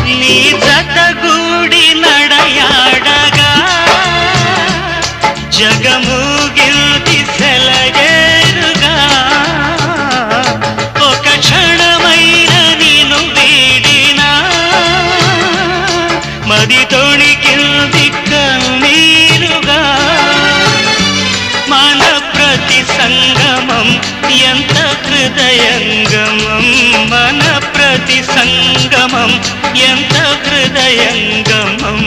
నీ జతగూడి నడయాడగా జగమూగిల్ది సెలయేరుగా ఒక క్షణమైన నిన్ను వీడినా మది తొణికిల్ది కన్నీరుగా మన ప్రతి సంగమం ఎంత హృదయంగమం మన ప్రతి సంగమం ఎంత హృదయంగమం